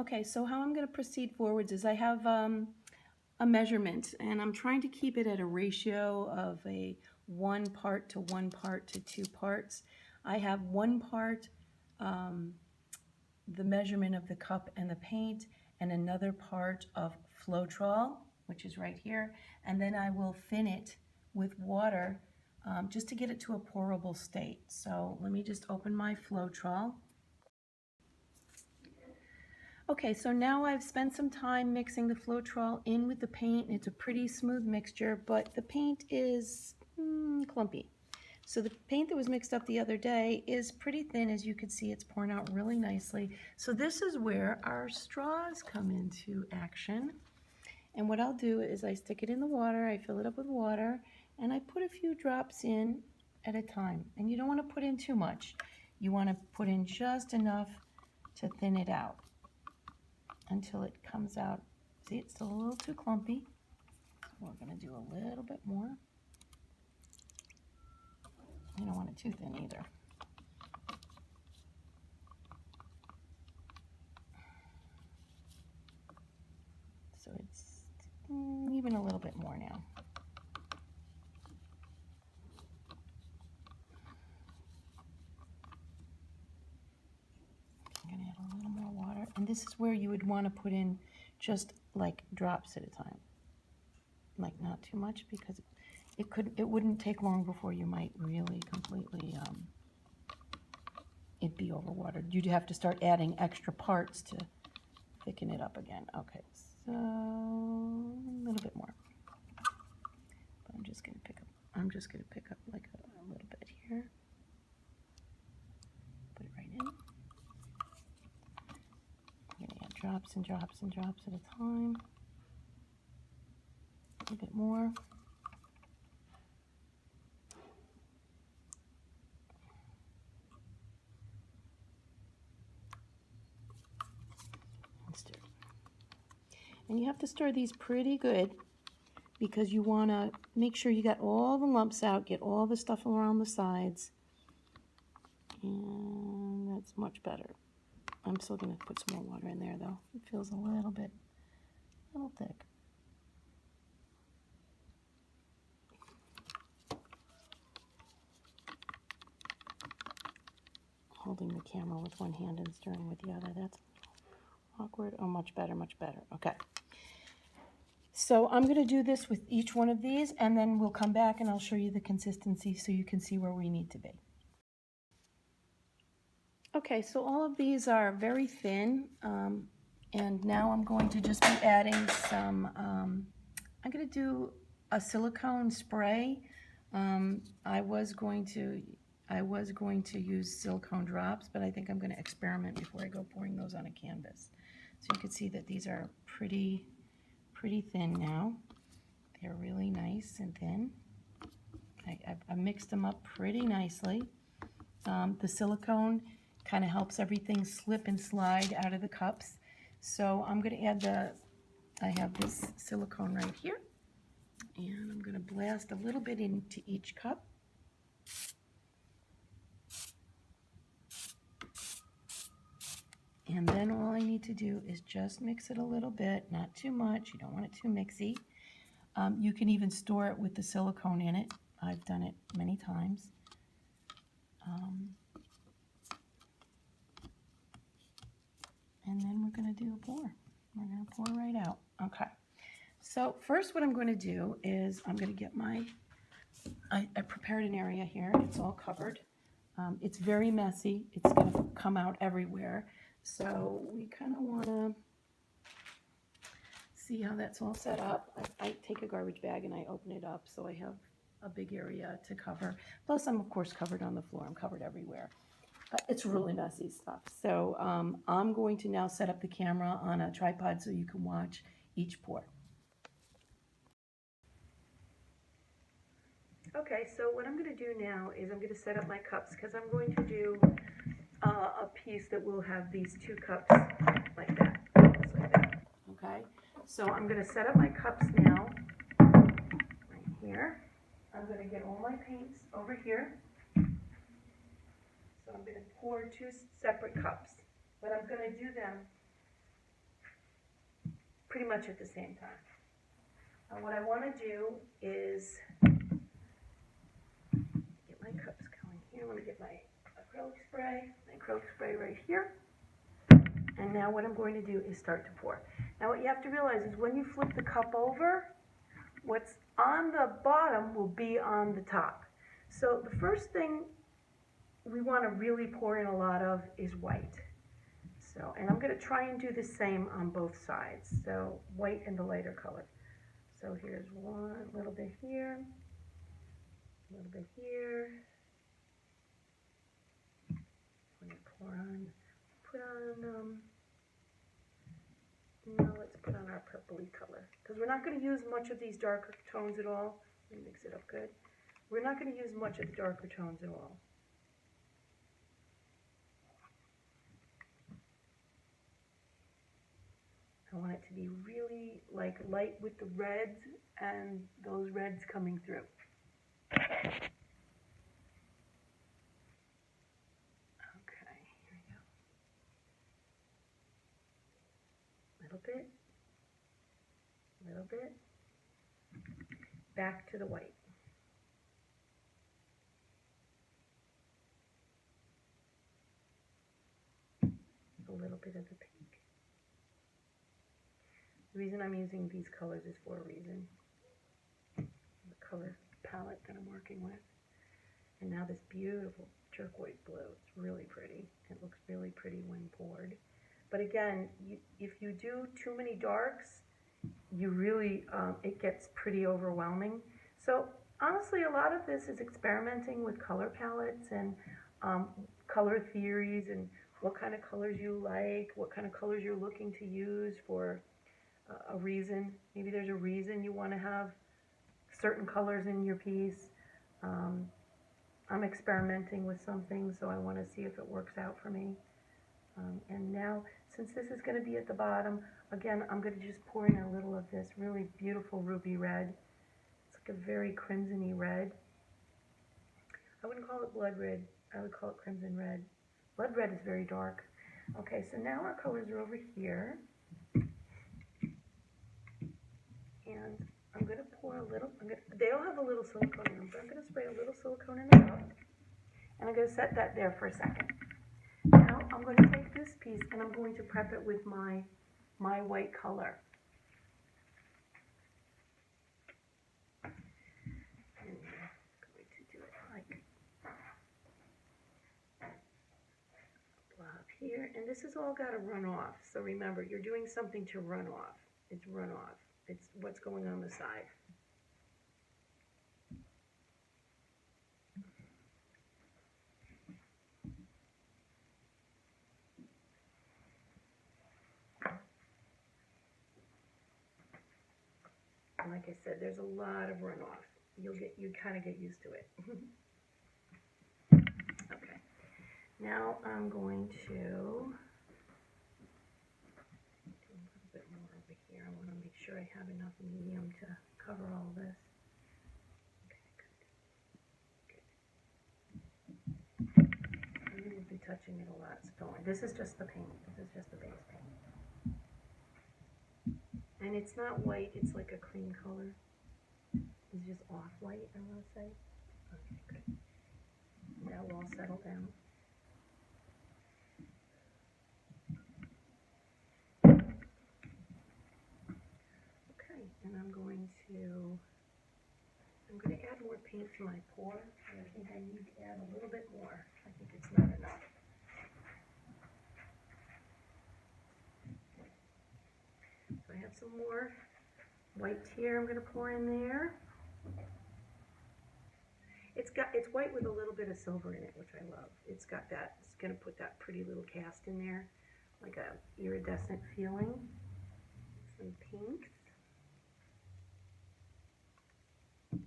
Okay, so how I'm going to proceed forwards is I have a measurement, and I'm trying to keep it at a ratio of a 1 part to 1 part to 2 parts. I have 1 part the measurement of the cup and the paint, and another part of Floetrol, which is right here, and then I will thin it with water just to get it to a pourable state. So let me just open my Floetrol. Okay, so now I've spent some time mixing the Floetrol in with the paint. It's a pretty smooth mixture, but the paint is clumpy. So the paint that was mixed up the other day is pretty thin. As you can see, it's pouring out really nicely. So this is where our straws come into action. And what I'll do is I stick it in the water, I fill it up with water, and I put a few drops in at a time. And you don't want to put in too much. You want to put in just enough to thin it out until it comes out. See, it's still a little too clumpy. So we're going to do a little bit more. You don't want it too thin either. So it's even a little bit more now. I'm going to add a little more water. And this is where you would want to put in just like drops at a time. Like not too much, because it wouldn't take long before you might really completely it'd be overwatered. You'd have to start adding extra parts to thicken it up again. Okay, so a little bit more. But I'm just gonna pick up like a little bit here. Put it right in. I'm gonna add drops and drops and drops at a time. A little bit more. And you have to stir these pretty good because you want to make sure you got all the lumps out, get all the stuff around the sides. And that's much better. I'm still going to put some more water in there though. It feels a little thick. Holding the camera with one hand and stirring with the other, that's awkward. Oh, much better, much better. Okay. So I'm going to do this with each one of these, and then we'll come back and I'll show you the consistency so you can see where we need to be. Okay, so all of these are very thin, and now I'm going to just be adding some, I'm going to do a silicone spray. I was going to use silicone drops, but I think I'm going to experiment before I go pouring those on a canvas. So you can see that these are pretty thin now. They're really nice and thin. I mixed them up pretty nicely. The silicone kind of helps everything slip and slide out of the cups. So I'm going to add I have this silicone right here, and I'm going to blast a little bit into each cup. And then all I need to do is just mix it a little bit, not too much. You don't want it too mixy. You can even store it with the silicone in it. I've done it many times. And then we're going to do a pour. We're going to pour right out. Okay. So first what I'm going to do is I'm going to get I prepared an area here. It's all covered. It's very messy. It's going to come out everywhere. So we kind of want to see how that's all set up. I take a garbage bag and I open it up so I have a big area to cover. Plus I'm of course covered on the floor. I'm covered everywhere. It's really messy stuff. So I'm going to now set up the camera on a tripod so you can watch each pour. Okay, so what I'm going to do now is I'm going to set up my cups because I'm going to do a piece that will have these 2 cups like that, just like that. Okay, so I'm going to set up my cups now, right here. I'm going to get all my paints over here. So I'm going to pour 2 separate cups, but I'm going to do them pretty much at the same time. Now what I want to do is get my cups going here. I'm going to get my acrylic spray right here. And now what I'm going to do is start to pour. Now what you have to realize is when you flip the cup over, what's on the bottom will be on the top. So the first thing we want to really pour in a lot of is white. So, and I'm going to try and do the same on both sides. So white and the lighter color. So here's one, a little bit here, a little bit here. I'm going to pour on, let's put on our purpley color. Because we're not going to use much of these darker tones at all. Let me mix it up good. We're not going to use much of the darker tones at all. I want it to be really like light with the reds and those reds coming through. Okay, here we go. Little bit, back to the white. A little bit of the pink. The reason I'm using these colors is for a reason. The color palette that I'm working with. And now this beautiful turquoise blue. It's really pretty. It looks really pretty when poured. But again, if you do too many darks, you really, it gets pretty overwhelming. So honestly, a lot of this is experimenting with color palettes and color theories and what kind of colors you like, what kind of colors you're looking to use for a reason. Maybe there's a reason you want to have certain colors in your piece. I'm experimenting with some things, so I want to see if it works out for me. And now, since this is going to be at the bottom, again, I'm going to just pour in a little of this really beautiful ruby red. It's like a very crimson-y red. I wouldn't call it blood red. I would call it crimson red. Blood red is very dark. Okay, so now our colors are over here. And I'm going to pour a little, they all have a little silicone in them, but I'm going to spray a little silicone in the cup. And I'm going to set that there for a second. Now I'm going to take this piece and I'm going to prep it with my white color. And I'm going to do it like blob here. And this has all got to run off. So remember, you're doing something to run off. It's run off. It's what's going on the side. And like I said, there's a lot of runoff. You kind of get used to it. Okay. Now I'm going to do a little bit more over here. I want to make sure I have enough medium to cover all this. Okay, good. I'm going to be touching it a lot, so don't worry. This is just the paint. This is just the base paint. And it's not white, it's like a cream color. It's just off-white, I want to say. Okay, good. That will all settle down. Okay, and I'm going to add more paint to my pour. And I think I need to add a little bit more. I think it's not enough. So I have some more white here I'm going to pour in there. It's white with a little bit of silver in it, which I love. It's got that, it's going to put that pretty little cast in there, like a iridescent feeling. Some pinks. A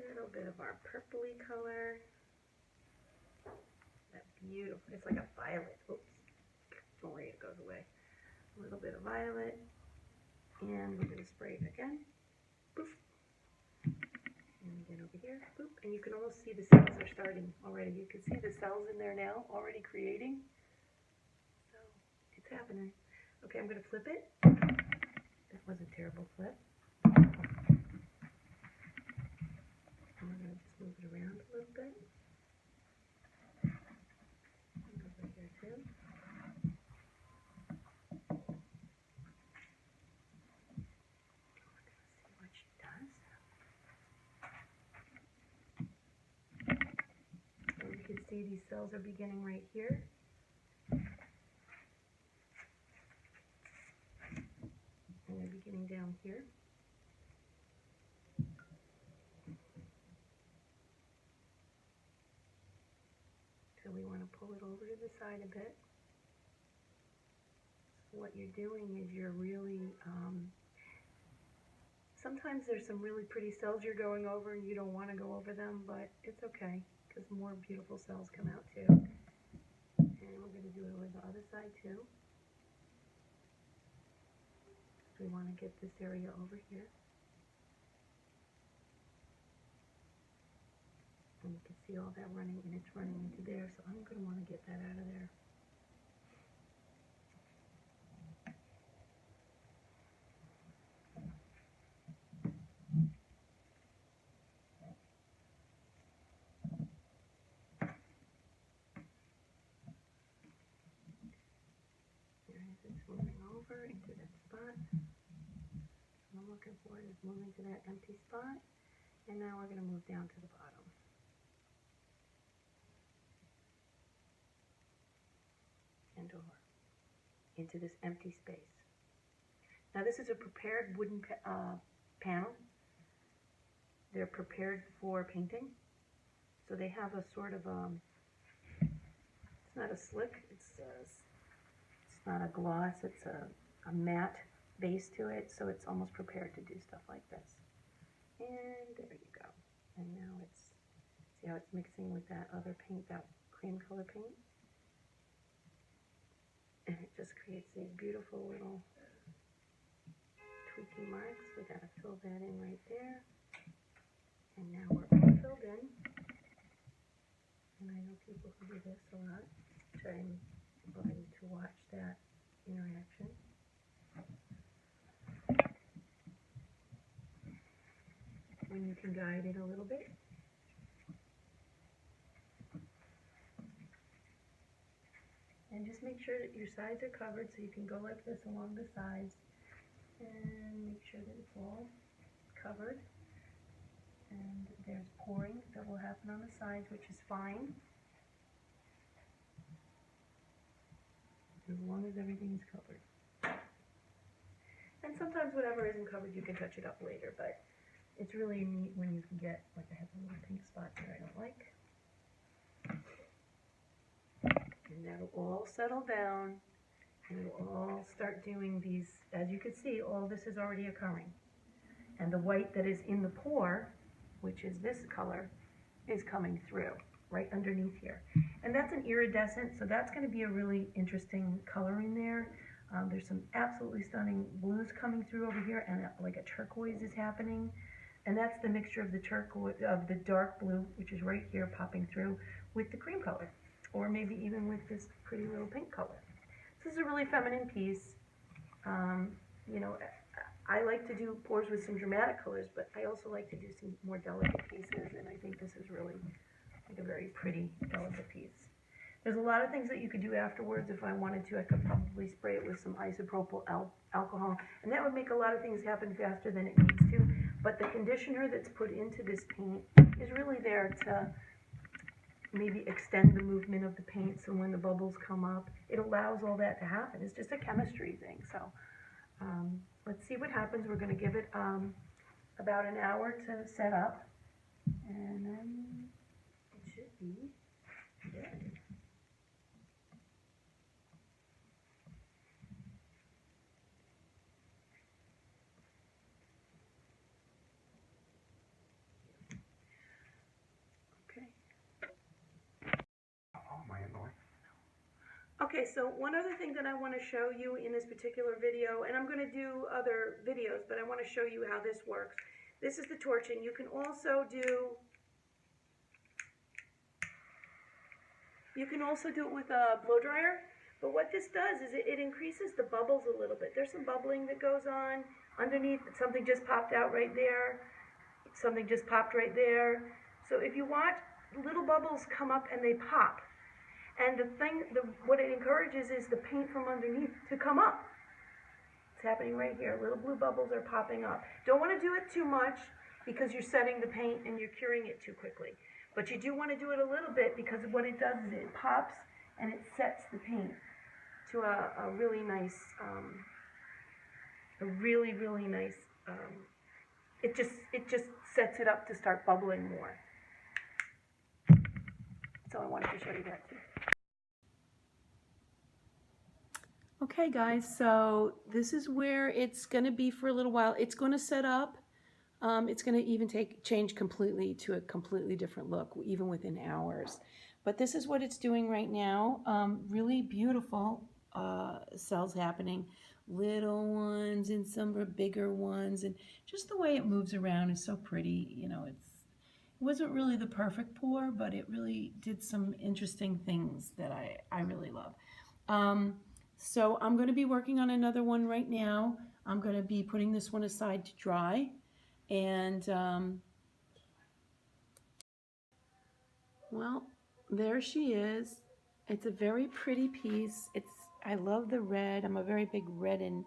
little bit of our purpley color. That beautiful, it's like a violet. Oops, don't worry, it goes away. A little bit of violet. And we're going to spray it again. Poof. And again over here, boop, and you can almost see the cells are starting already. You can see the cells in there now already creating. So it's happening. Okay, I'm going to flip it. That was a terrible flip. And we're going to just move it around a little bit. And over here too. You can see these cells are beginning right here. And they're beginning down here. So we want to pull it over to the side a bit. So what you're doing is you're really, sometimes there's some really pretty cells you're going over and you don't want to go over them, but it's okay, because more beautiful cells come out too. And we're going to do it over the other side too. We want to get this area over here. And you can see all that running, and it's running into there, so I'm going to want to get that out of there. It's moving over into that spot. What I'm looking for is moving to that empty spot, and now we're going to move down to the bottom. And over into this empty space. Now this is a prepared wooden panel. They're prepared for painting. So they have a sort of, it's not a slick, it's not a gloss, it's a matte base to it, so it's almost prepared to do stuff like this. And there you go. And now it's, see how it's mixing with that other paint, that cream color paint? And it just creates these beautiful little tweaky marks. We gotta fill that in right there. And now we're all filled in. And I know people who do this a lot, which I'm loving to watch that interaction. And you can guide it a little bit. And just make sure that your sides are covered, so you can go like this along the sides and make sure that it's all covered. And there's pouring that will happen on the sides, which is fine, as long as everything is covered. And sometimes whatever isn't covered, you can touch it up later, but it's really neat when you can get, like I have a little pink spot here I don't like. And that'll all settle down, and we'll all start doing these. As you can see, all this is already occurring. And the white that is in the pour, which is this color, is coming through right underneath here. And that's an iridescent, so that's going to be a really interesting color in there. There's some absolutely stunning blues coming through over here, and like a turquoise is happening. And that's the mixture of the turquoise, of the dark blue, which is right here popping through, with the cream color, or maybe even with this pretty little pink color. This is a really feminine piece. You know, I like to do pours with some dramatic colors, but I also like to do some more delicate pieces, and I think this is really like a very pretty, delicate piece. There's a lot of things that you could do afterwards. If I wanted to, I could probably spray it with some isopropyl alcohol, and that would make a lot of things happen faster than it needs to. But the conditioner that's put into this paint is really there to maybe extend the movement of the paint, so when the bubbles come up, it allows all that to happen. It's just a chemistry thing. So let's see what happens. We're going to give it about an hour to set up, and then it should be good. Okay, so one other thing that I want to show you in this particular video, and I'm going to do other videos, but I want to show you how this works. this is the torching. You can also do it with a blow dryer. But what this does is it increases the bubbles a little bit. There's some bubbling that goes on underneath. Something just popped out right there. Something just popped right there. So if you watch, little bubbles come up and they pop. And what it encourages is the paint from underneath to come up. It's happening right here. Little blue bubbles are popping up. Don't want to do it too much because you're setting the paint and you're curing it too quickly. But you do want to do it a little bit because what it does is it pops and it sets the paint to a really nice, it just sets it up to start bubbling more. So I wanted to show you that too. Okay guys, so this is where it's going to be for a little while. It's going to set up. It's going to even change completely to a completely different look, even within hours. But this is what it's doing right now. Really beautiful cells happening. Little ones and some are bigger ones. And just the way it moves around is so pretty. You know, it wasn't really the perfect pour, but it really did some interesting things that I really love. So I'm going to be working on another one right now. I'm going to be putting this one aside to dry. And, well, there she is. It's a very pretty piece. I love the red. I'm a very big red and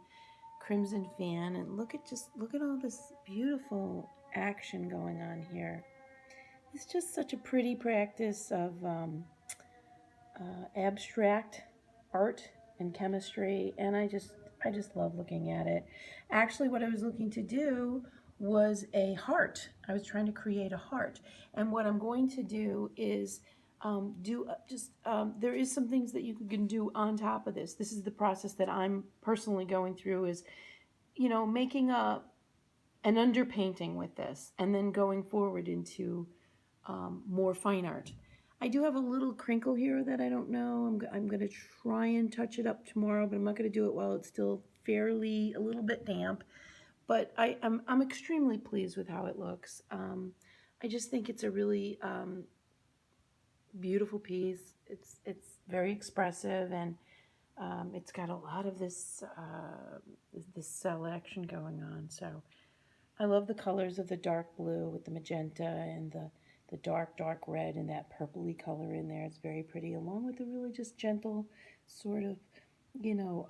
crimson fan. And look at all this beautiful action going on here. It's just such a pretty practice of abstract art and chemistry, and I just love looking at it. Actually, what I was looking to do was a heart. I was trying to create a heart, and what I'm going to do is there is some things that you can do on top of this. This is the process that I'm personally going through, is, you know, making an underpainting with this and then going forward into more fine art. I do have a little crinkle here that I don't know. I'm going to try and touch it up tomorrow, but I'm not going to do it while it's still fairly a little bit damp. But I'm extremely pleased with how it looks. I just think it's a really beautiful piece. It's very expressive, and it's got a lot of this cell action going on. So I love the colors of the dark blue with the magenta and the dark red and that purpley color in there. It's very pretty, along with the really just gentle sort of, you know,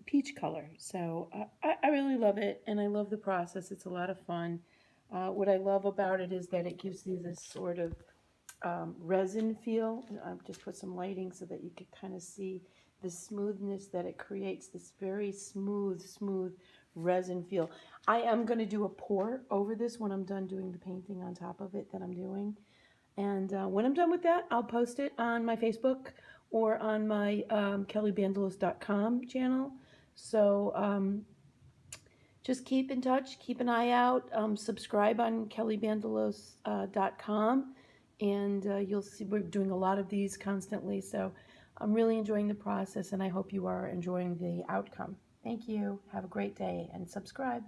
peach color. So I really love it, and I love the process. It's a lot of fun. What I love about it is that it gives you this sort of resin feel. I've just put some lighting so that you could kind of see the smoothness that it creates, this very smooth resin feel. I am going to do a pour over this when I'm done doing the painting on top of it that I'm doing. And when I'm done with that, I'll post it on my Facebook or on my kellybandelos.com channel. So just keep in touch, keep an eye out, subscribe on kellybandelos.com, and you'll see we're doing a lot of these constantly. So I'm really enjoying the process, and I hope you are enjoying the outcome. Thank you. Have a great day, and subscribe.